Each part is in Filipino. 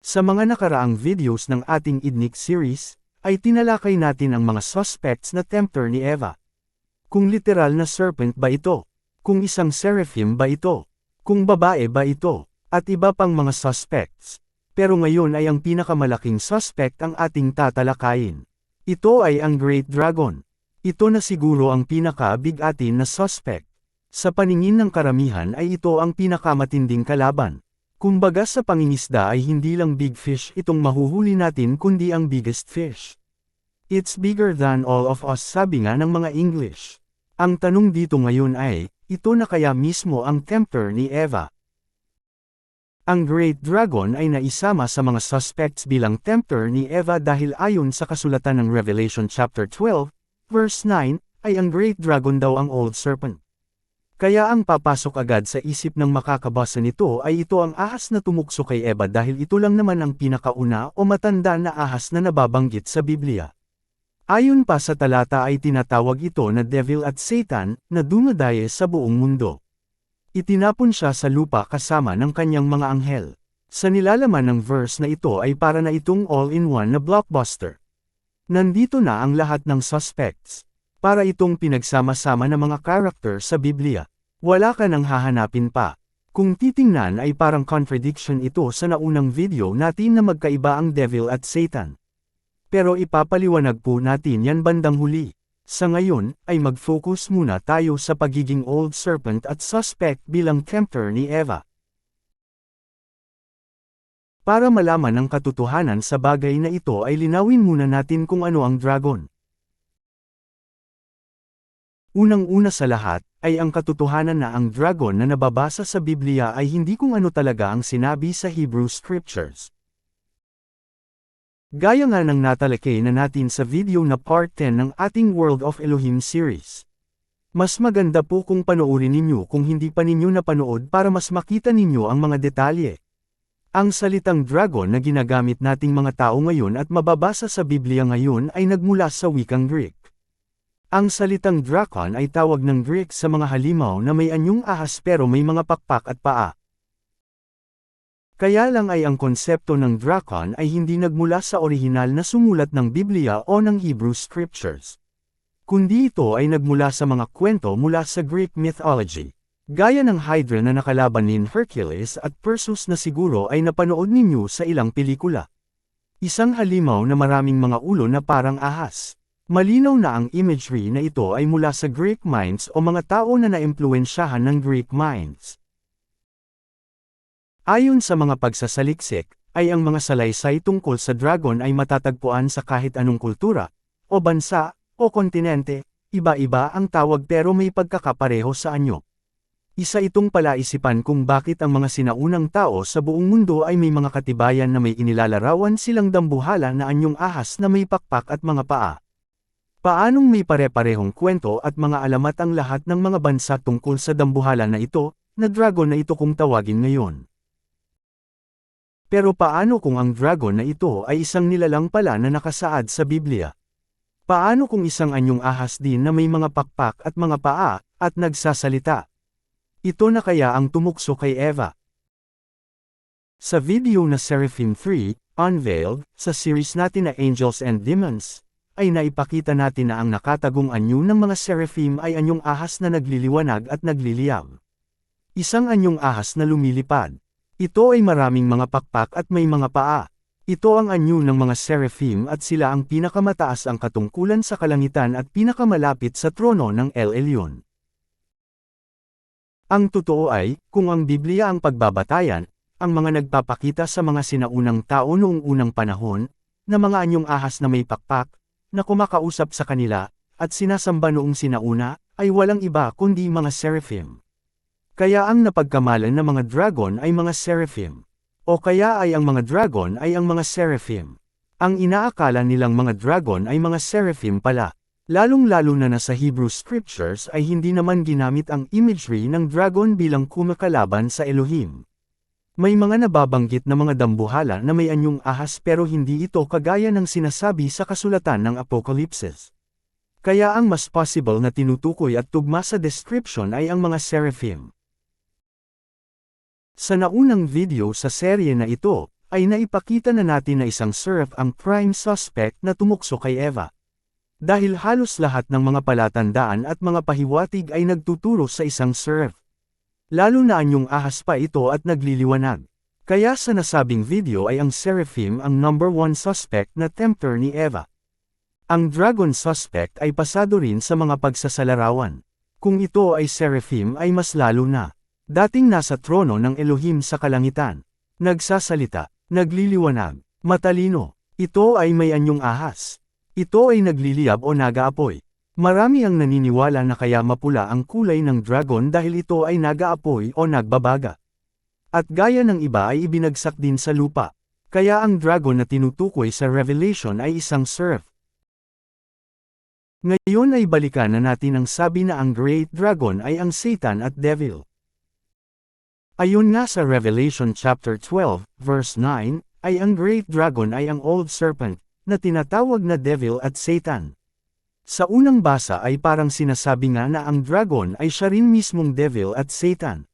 Sa mga nakaraang videos ng ating Idnik series, ay tinalakay natin ang mga suspects na tempter ni Eva. Kung literal na serpent ba ito? Kung isang seraphim ba ito? Kung babae ba ito? At iba pang mga suspects. Pero ngayon ay ang pinakamalaking suspect ang ating tatalakayin. Ito ay ang Great Dragon. Ito na siguro ang pinaka-bigatin na suspect. Sa paningin ng karamihan ay ito ang pinakamatinding kalaban. Kumbaga sa pangingisda ay hindi lang big fish itong mahuhuli natin kundi ang biggest fish. It's bigger than all of us, sabi nga ng mga English. Ang tanong dito ngayon ay, ito na kaya mismo ang tempter ni Eva? Ang Great Dragon ay naisama sa mga suspects bilang tempter ni Eva dahil ayon sa kasulatan ng Revelation chapter 12, verse 9, ay ang Great Dragon daw ang Old Serpent. Kaya ang papasok agad sa isip ng makakabasa nito ay ito ang ahas na tumukso kay Eva dahil ito lang naman ang pinakauna o matanda na ahas na nababanggit sa Biblia. Ayon pa sa talata ay tinatawag ito na Devil at Satan, na dumadaye sa buong mundo. Itinapon siya sa lupa kasama ng kanyang mga anghel. Sa nilalaman ng verse na ito ay para na itong all-in-one na blockbuster. Nandito na ang lahat ng suspects. Para itong pinagsama-sama ng mga character sa Biblia. Wala ka nang hahanapin pa. Kung titingnan ay parang contradiction ito sa naunang video natin na magkaiba ang Devil at Satan. Pero ipapaliwanag po natin yan bandang huli. Sa ngayon, ay mag-focus muna tayo sa pagiging Old Serpent at suspect bilang tempter ni Eva. Para malaman ang katotohanan sa bagay na ito ay linawin muna natin kung ano ang dragon. Unang-una sa lahat, ay ang katotohanan na ang dragon na nababasa sa Biblia ay hindi kung ano talaga ang sinabi sa Hebrew Scriptures. Gaya nga ng natalakay na natin sa video na part 10 ng ating World of Elohim series. Mas maganda po kung panoorin ninyo kung hindi pa ninyo napanood para mas makita ninyo ang mga detalye. Ang salitang dragon na ginagamit nating mga tao ngayon at mababasa sa Biblia ngayon ay nagmula sa wikang Greek. Ang salitang drakon ay tawag ng Greek sa mga halimaw na may anyong ahas pero may mga pakpak at paa. Kaya lang ay ang konsepto ng drakon ay hindi nagmula sa orihinal na sumulat ng Biblia o ng Hebrew Scriptures. Kundi ito ay nagmula sa mga kwento mula sa Greek mythology. Gaya ng Hydra na nakalaban ni Hercules at Perseus na siguro ay napanood ninyo sa ilang pelikula. Isang halimaw na maraming mga ulo na parang ahas. Malinaw na ang imagery na ito ay mula sa Greek minds o mga tao na naimpluwensyahan ng Greek minds. Ayon sa mga pagsasaliksik, ay ang mga salaysay tungkol sa dragon ay matatagpuan sa kahit anong kultura, o bansa, o kontinente, iba-iba ang tawag pero may pagkakapareho sa anyo. Isa itong palaisipan kung bakit ang mga sinaunang tao sa buong mundo ay may mga katibayan na may inilalarawan silang dambuhala na anyong ahas na may pakpak at mga paa. Paanong may pare-parehong kwento at mga alamat ang lahat ng mga bansa tungkol sa dambuhala na ito, na dragon na ito kung tawagin ngayon. Pero paano kung ang dragon na ito ay isang nilalang pala na nakasaad sa Biblia? Paano kung isang anyong ahas din na may mga pakpak at mga paa, at nagsasalita? Ito na kaya ang tumukso kay Eva. Sa video na Seraphim 3, Unveiled, sa series natin na Angels and Demons, ay naipakita natin na ang nakatagong anyo ng mga seraphim ay anyong ahas na nagliliwanag at nagliliyab. Isang anyong ahas na lumilipad. Ito ay maraming mga pakpak at may mga paa. Ito ang anyo ng mga seraphim at sila ang pinakamataas ang katungkulan sa kalangitan at pinakamalapit sa trono ng El Elyon. Ang totoo ay, kung ang Biblia ang pagbabatayan, ang mga nagpapakita sa mga sinaunang tao noong unang panahon, na mga anyong ahas na may pakpak, na kumakausap sa kanila, at sinasamba noong sinauna, ay walang iba kundi mga seraphim. Kaya ang napagkamalan na mga dragon ay mga seraphim. O kaya ay ang mga dragon ay ang mga seraphim. Ang inaakala nilang mga dragon ay mga seraphim pala. Lalong-lalo na sa Hebrew Scriptures ay hindi naman ginamit ang imagery ng dragon bilang kumakalaban sa Elohim. May mga nababanggit na mga dambuhala na may anyong ahas pero hindi ito kagaya ng sinasabi sa kasulatan ng Apokalipsis. Kaya ang mas possible na tinutukoy at tugma sa description ay ang mga seraphim. Sa naunang video sa serye na ito, ay naipakita na natin na isang seraph ang prime suspect na tumukso kay Eva. Dahil halos lahat ng mga palatandaan at mga pahiwatig ay nagtuturo sa isang seraph. Lalo na anyong ahas pa ito at nagliliwanag. Kaya sa nasabing video ay ang seraphim ang number 1 suspect na tempter ni Eva. Ang dragon suspect ay pasado rin sa mga pagsasalarawan. Kung ito ay seraphim ay mas lalo na. Dating nasa trono ng Elohim sa kalangitan. Nagsasalita, nagliliwanag, matalino. Ito ay may anyong ahas. Ito ay nagliliyab o nag-aapoy. Marami ang naniniwala na kaya mapula ang kulay ng dragon dahil ito ay nag-aapoy o nagbabaga. At gaya ng iba ay ibinagsak din sa lupa. Kaya ang dragon na tinutukoy sa Revelation ay isang seraph. Ngayon ay balikan na natin ang sabi na ang Great Dragon ay ang Satan at Devil. Ayon nga sa Revelation chapter 12, verse 9, ay ang Great Dragon ay ang Old Serpent, na tinatawag na Devil at Satan. Sa unang basa ay parang sinasabi nga na ang dragon ay siya rin mismong Devil at Satan.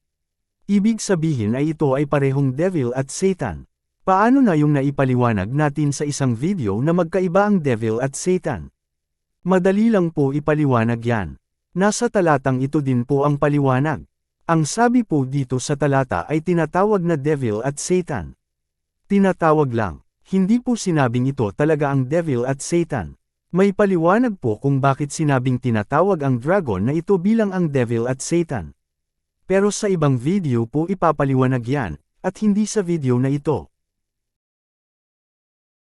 Ibig sabihin ay ito ay parehong Devil at Satan. Paano na yung naipaliwanag natin sa isang video na magkaiba ang Devil at Satan? Madali lang po ipaliwanag yan. Nasa talatang ito din po ang paliwanag. Ang sabi po dito sa talata ay tinatawag na Devil at Satan. Tinatawag lang. Hindi po sinabing ito talaga ang Devil at Satan. May paliwanag po kung bakit sinabing tinatawag ang dragon na ito bilang ang Devil at Satan. Pero sa ibang video po ipapaliwanag yan, at hindi sa video na ito.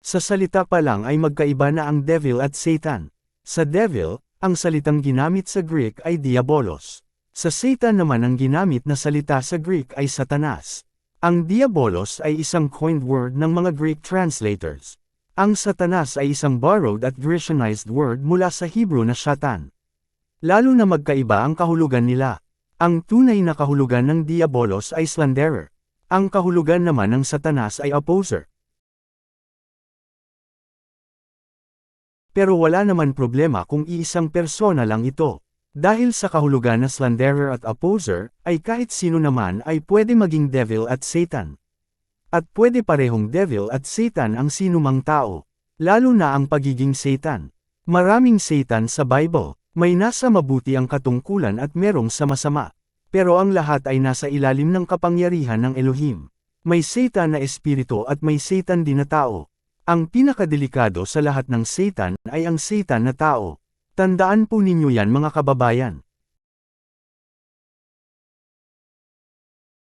Sa salita pa lang ay magkaiba na ang Devil at Satan. Sa Devil, ang salitang ginamit sa Greek ay Diabolos. Sa Satan naman ang ginamit na salita sa Greek ay Satanas. Ang Diabolos ay isang coined word ng mga Greek translators. Ang Satanas ay isang borrowed at Grecianized word mula sa Hebrew na Shatan. Lalo na magkaiba ang kahulugan nila. Ang tunay na kahulugan ng Diabolos ay slanderer. Ang kahulugan naman ng Satanas ay opposer. Pero wala naman problema kung iisang persona lang ito. Dahil sa kahulugan na slanderer at opposer, ay kahit sino naman ay pwede maging Devil at Satan. At pwede parehong Devil at Satan ang sinumang tao. Lalo na ang pagiging Satan. Maraming Satan sa Bible. May nasa mabuti ang katungkulan at merong sa masama. Pero ang lahat ay nasa ilalim ng kapangyarihan ng Elohim. May Satan na espiritu at may Satan din na tao. Ang pinakadelikado sa lahat ng Satan ay ang Satan na tao. Tandaan po ninyo yan mga kababayan.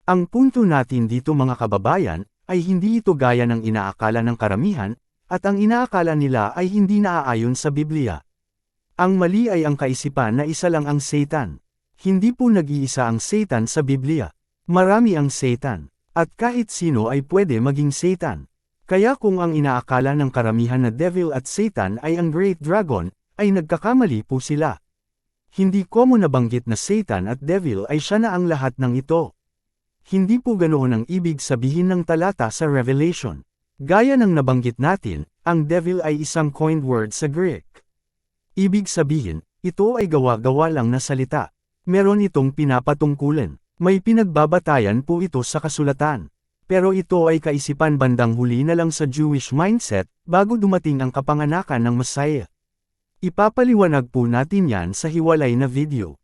Ang punto natin dito mga kababayan, ay hindi ito gaya ng inaakala ng karamihan, at ang inaakala nila ay hindi naaayon sa Biblia. Ang mali ay ang kaisipan na isa lang ang Satan. Hindi po nag-iisa ang Satan sa Biblia. Marami ang Satan, at kahit sino ay pwede maging Satan. Kaya kung ang inaakala ng karamihan na Devil at Satan ay ang Great Dragon, ay nagkakamali po sila. Hindi ko mo nabanggit na Satan at Devil ay siya na ang lahat ng ito. Hindi po ganoon ang ibig sabihin ng talata sa Revelation. Gaya ng nabanggit natin, ang Devil ay isang coined word sa Greek. Ibig sabihin, ito ay gawa-gawa lang na salita. Meron itong pinapatungkulan. May pinagbabatayan po ito sa kasulatan. Pero ito ay kaisipan bandang huli na lang sa Jewish mindset, bago dumating ang kapanganakan ng Messiah. Ipapaliwanag po natin yan sa hiwalay na video.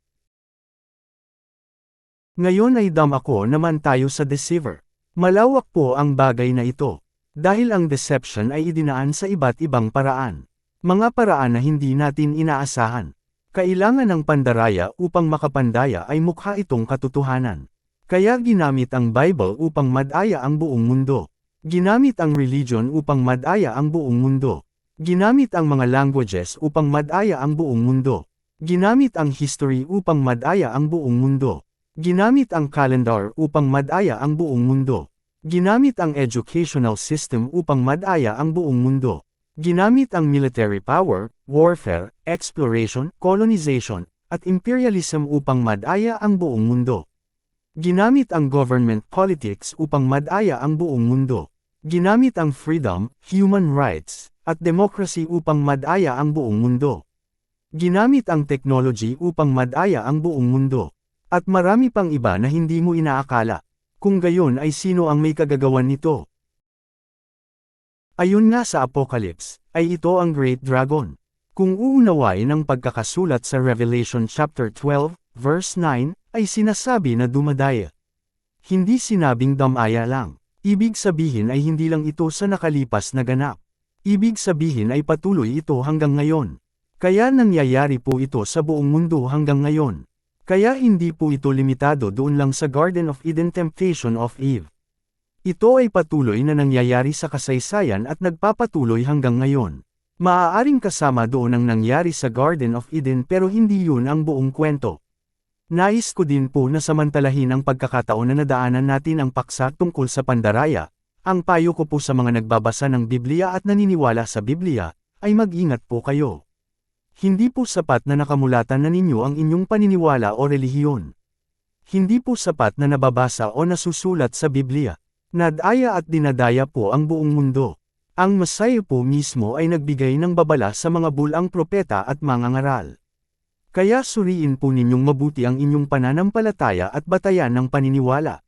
Ngayon ay ako naman tayo sa deceiver. Malawak po ang bagay na ito. Dahil ang deception ay idinaan sa iba't ibang paraan. Mga paraan na hindi natin inaasahan. Kailangan ng pandaraya upang makapandaya ay mukha itong katotohanan. Kaya ginamit ang Bible upang madaya ang buong mundo. Ginamit ang religion upang madaya ang buong mundo. Ginamit ang mga languages upang madaya ang buong mundo. Ginamit ang history upang madaya ang buong mundo. Ginamit ang calendar upang madaya ang buong mundo. Ginamit ang educational system upang madaya ang buong mundo. Ginamit ang military power, warfare, exploration, colonization, at imperialism upang madaya ang buong mundo. Ginamit ang government politics upang madaya ang buong mundo. Ginamit ang freedom, human rights, at democracy upang madaya ang buong mundo. Ginamit ang technology upang madaya ang buong mundo. At marami pang iba na hindi mo inaakala. Kung gayon ay sino ang may kagagawan nito? Ayon nga sa Apocalypse, ay ito ang Great Dragon. Kung uunawain ang pagkakasulat sa Revelation chapter 12, verse 9, ay sinasabi na dumadaya. Hindi sinabing damaya lang. Ibig sabihin ay hindi lang ito sa nakalipas na ganap. Ibig sabihin ay patuloy ito hanggang ngayon. Kaya nangyayari po ito sa buong mundo hanggang ngayon. Kaya hindi po ito limitado doon lang sa Garden of Eden temptation of Eve. Ito ay patuloy na nangyayari sa kasaysayan at nagpapatuloy hanggang ngayon. Maaaring kasama doon ang nangyari sa Garden of Eden pero hindi yun ang buong kwento. Nais ko din po na samantalahin ang pagkakataon na nadaanan natin ang paksa tungkol sa pandaraya. Ang payo ko po sa mga nagbabasa ng Biblia at naniniwala sa Biblia, ay mag-ingat po kayo. Hindi po sapat na nakamulatan na ninyo ang inyong paniniwala o relihiyon. Hindi po sapat na nababasa o nasusulat sa Biblia. Nadaya at dinadaya po ang buong mundo. Ang Masaya po mismo ay nagbigay ng babala sa mga bulang propeta at mangangaral. Kaya suriin po ninyong mabuti ang inyong pananampalataya at batayan ng paniniwala.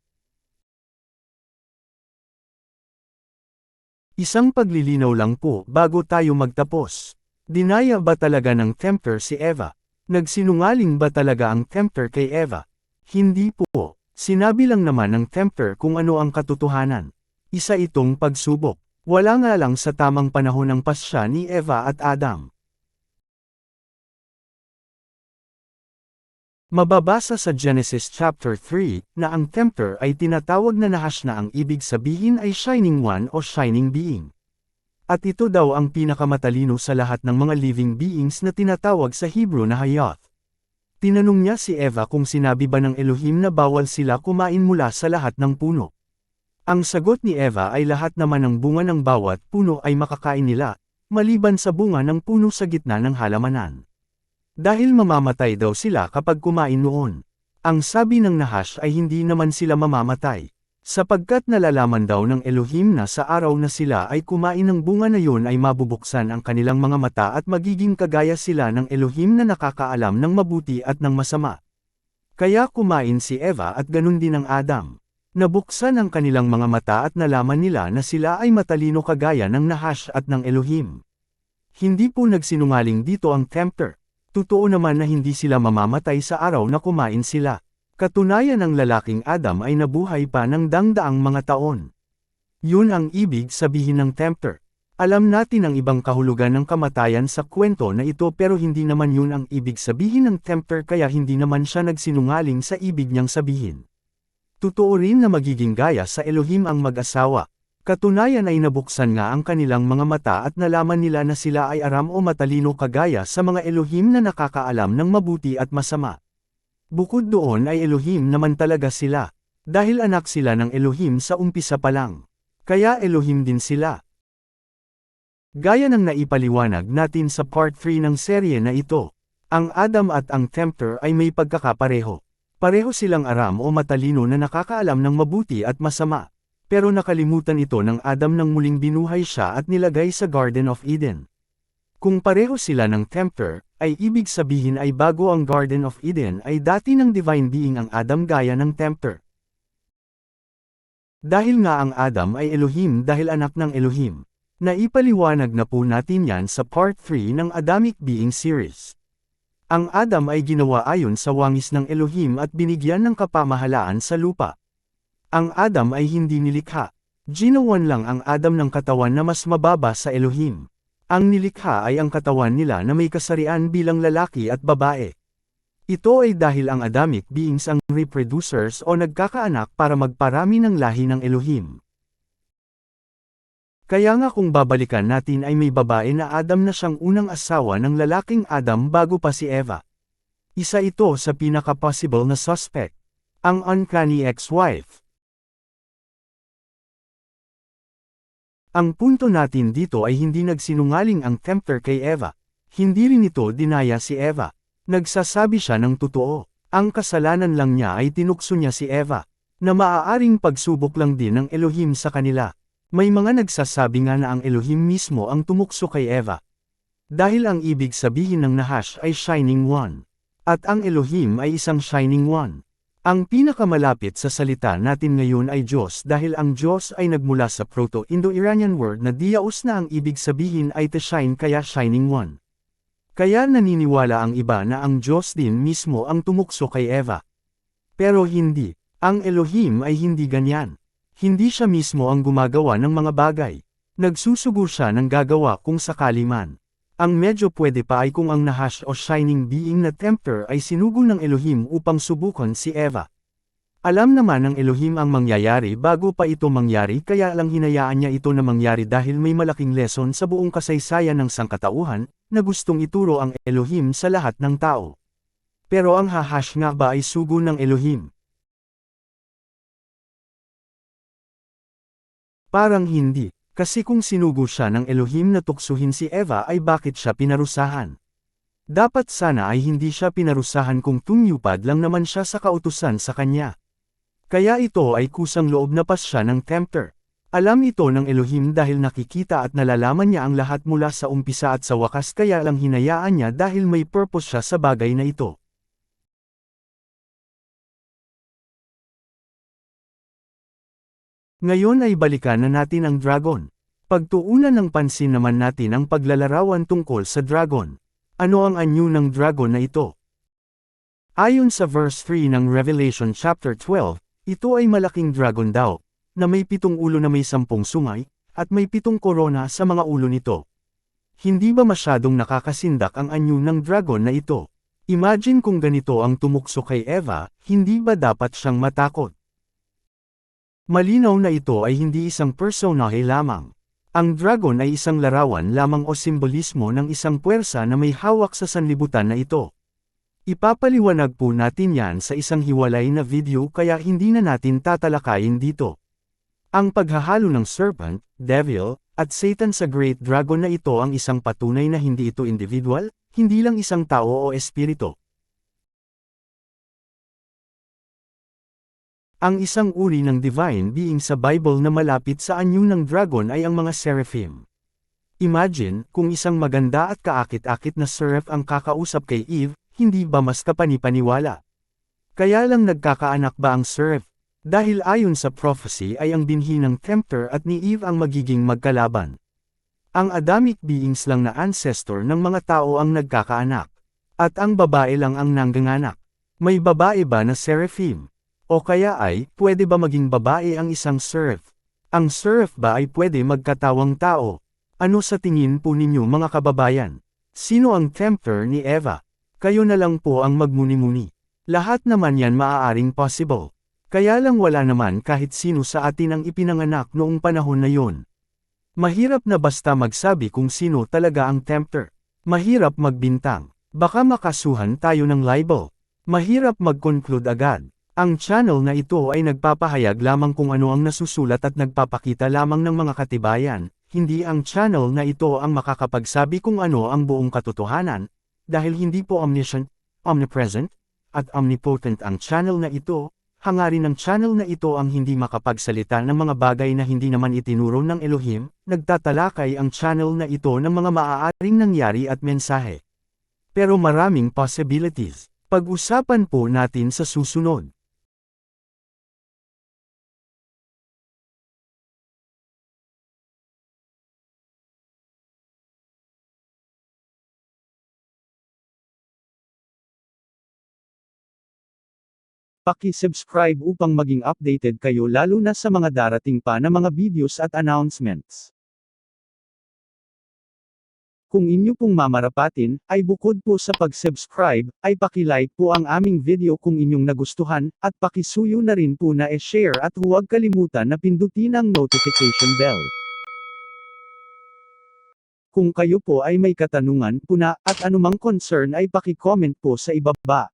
Isang paglilinaw lang po bago tayo magtapos. Dinaya ba talaga ng tempter si Eva? Nagsinungaling ba talaga ang tempter kay Eva? Hindi po. Sinabi lang naman ng tempter kung ano ang katotohanan. Isa itong pagsubok. Wala nga lang sa tamang panahon ng pasya ni Eva at Adam. Mababasa sa Genesis chapter 3 na ang tempter ay tinatawag na Nahash na ang ibig sabihin ay shining one o shining being. At ito daw ang pinakamatalino sa lahat ng mga living beings na tinatawag sa Hebrew na Hayath. Tinanong niya si Eva kung sinabi ba ng Elohim na bawal sila kumain mula sa lahat ng puno. Ang sagot ni Eva ay lahat naman ng bunga ng bawat puno ay makakain nila, maliban sa bunga ng puno sa gitna ng halamanan. Dahil mamamatay daw sila kapag kumain noon. Ang sabi ng Nahash ay hindi naman sila mamamatay. Sapagkat nalalaman daw ng Elohim na sa araw na sila ay kumain ng bunga na yun ay mabubuksan ang kanilang mga mata at magiging kagaya sila ng Elohim na nakakaalam ng mabuti at ng masama. Kaya kumain si Eva at ganun din ang Adam. Nabuksan ang kanilang mga mata at nalaman nila na sila ay matalino kagaya ng Nahash at ng Elohim. Hindi po nagsinungaling dito ang tempter. Totoo naman na hindi sila mamamatay sa araw na kumain sila. Katunayan ng lalaking Adam ay nabuhay pa ng dangdaang mga taon. Yun ang ibig sabihin ng tempter. Alam natin ang ibang kahulugan ng kamatayan sa kwento na ito pero hindi naman yun ang ibig sabihin ng tempter kaya hindi naman siya nagsinungaling sa ibig niyang sabihin. Totoo rin na magiging gaya sa Elohim ang mag-asawa. Katunayan ay nabuksan nga ang kanilang mga mata at nalaman nila na sila ay aram o matalino kagaya sa mga Elohim na nakakaalam ng mabuti at masama. Bukod doon ay Elohim naman talaga sila. Dahil anak sila ng Elohim sa umpisa pa lang. Kaya Elohim din sila. Gaya ng naipaliwanag natin sa part 3 ng serye na ito, ang Adam at ang tempter ay may pagkakapareho. Pareho silang aram o matalino na nakakaalam ng mabuti at masama. Pero nakalimutan ito ng Adam nang muling binuhay siya at nilagay sa Garden of Eden. Kung pareho sila ng tempter, ay ibig sabihin ay bago ang Garden of Eden ay dati ng divine being ang Adam gaya ng tempter. Dahil nga ang Adam ay Elohim dahil anak ng Elohim. Naipaliwanag na po natin yan sa part 3 ng Adamic Being series. Ang Adam ay ginawa ayon sa wangis ng Elohim at binigyan ng kapamahalaan sa lupa. Ang Adam ay hindi nilikha. Ginawan lang ang Adam ng katawan na mas mababa sa Elohim. Ang nilikha ay ang katawan nila na may kasarian bilang lalaki at babae. Ito ay dahil ang Adamic beings ang reproducers o nagkakaanak para magparami ng lahi ng Elohim. Kaya nga kung babalikan natin ay may babae na Adam na siyang unang asawa ng lalaking Adam bago pa si Eva. Isa ito sa pinaka-possible na suspect. Ang uncanny ex-wife. Ang punto natin dito ay hindi nagsinungaling ang tempter kay Eva. Hindi rin ito dinaya si Eva. Nagsasabi siya ng totoo. Ang kasalanan lang niya ay tinukso niya si Eva, na maaaring pagsubok lang din ng Elohim sa kanila. May mga nagsasabi nga na ang Elohim mismo ang tumukso kay Eva. Dahil ang ibig sabihin ng Nahash ay Shining One. At ang Elohim ay isang Shining One. Ang pinakamalapit sa salita natin ngayon ay Diyos dahil ang Diyos ay nagmula sa Proto-Indo-Iranian word na Diyaos na ang ibig sabihin ay to shine kaya Shining One. Kaya naniniwala ang iba na ang Diyos din mismo ang tumukso kay Eva. Pero hindi. Ang Elohim ay hindi ganyan. Hindi siya mismo ang gumagawa ng mga bagay. Nagsusugo siya ng gagawa kung sakali man. Ang medyo pwede pa ay kung ang Nahash o Shining Being na Tempter ay sinugo ng Elohim upang subukan si Eva. Alam naman ng Elohim ang mangyayari bago pa ito mangyari kaya lang hinayaan niya ito na mangyari dahil may malaking lesson sa buong kasaysayan ng sangkatauhan, na gustong ituro ang Elohim sa lahat ng tao. Pero ang Nahash nga ba ay sugo ng Elohim? Parang hindi, kasi kung sinugo siya ng Elohim na tuksuhin si Eva ay bakit siya pinarusahan? Dapat sana ay hindi siya pinarusahan kung tumyupad lang naman siya sa kautusan sa kanya. Kaya ito ay kusang loob na pas siya ng Tempter. Alam ito ng Elohim dahil nakikita at nalalaman niya ang lahat mula sa umpisa at sa wakas kaya lang hinayaan niya dahil may purpose siya sa bagay na ito. Ngayon ay balikan na natin ang dragon. Pagtuunan ng pansin naman natin ang paglalarawan tungkol sa dragon. Ano ang anyo ng dragon na ito? Ayon sa verse 3 ng Revelation chapter 12, ito ay malaking dragon daw, na may 7 ulo na may 10 sungay, at may 7 korona sa mga ulo nito. Hindi ba masyadong nakakasindak ang anyo ng dragon na ito? Imagine kung ganito ang tumukso kay Eva, hindi ba dapat siyang matakot? Malinaw na ito ay hindi isang personahe lamang. Ang dragon ay isang larawan lamang o simbolismo ng isang puwersa na may hawak sa sanlibutan na ito. Ipapaliwanag po natin yan sa isang hiwalay na video kaya hindi na natin tatalakayin dito. Ang paghahalo ng serpent, devil, at Satan sa great dragon na ito ang isang patunay na hindi ito individual, hindi lang isang tao o espiritu. Ang isang uri ng divine being sa Bible na malapit sa anyo ng dragon ay ang mga seraphim. Imagine, kung isang maganda at kaakit-akit na seraph ang kakausap kay Eve, hindi ba mas kapanipaniwala? Kaya lang nagkakaanak ba ang seraph? Dahil ayon sa prophecy ay ang binhi ng Tempter at ni Eve ang magiging magkalaban. Ang Adamic beings lang na ancestor ng mga tao ang nagkakaanak. At ang babae lang ang nangganganak. May babae ba na seraphim? O kaya ay, pwede ba maging babae ang isang seraph? Ang seraph ba ay pwede magkatawang tao? Ano sa tingin po ninyo mga kababayan? Sino ang Tempter ni Eva? Kayo na lang po ang magmuni-muni. Lahat naman yan maaaring possible. Kaya lang wala naman kahit sino sa atin ang ipinanganak noong panahon na yon. Mahirap na basta magsabi kung sino talaga ang Tempter. Mahirap magbintang. Baka makasuhan tayo ng libel. Mahirap mag-conclude agad. Ang channel na ito ay nagpapahayag lamang kung ano ang nasusulat at nagpapakita lamang ng mga katibayan, hindi ang channel na ito ang makakapagsabi kung ano ang buong katotohanan, dahil hindi po omniscient, omnipresent, at omnipotent ang channel na ito, hangarin ng channel na ito ang hindi makapagsalita ng mga bagay na hindi naman itinuro ng Elohim, nagtatalakay ang channel na ito ng mga maaaring nangyari at mensahe. Pero maraming possibilities. Pag-usapan po natin sa susunod. Paki-subscribe upang maging updated kayo lalo na sa mga darating pa na mga videos at announcements. Kung inyo pong mamarapatin, ay bukod po sa pag-subscribe, ay paki-like po ang aming video kung inyong nagustuhan, at paki-suyo na rin po na e-share at huwag kalimutan na pindutin ang notification bell. Kung kayo po ay may katanungan po na, at anumang concern ay paki-comment po sa ibaba.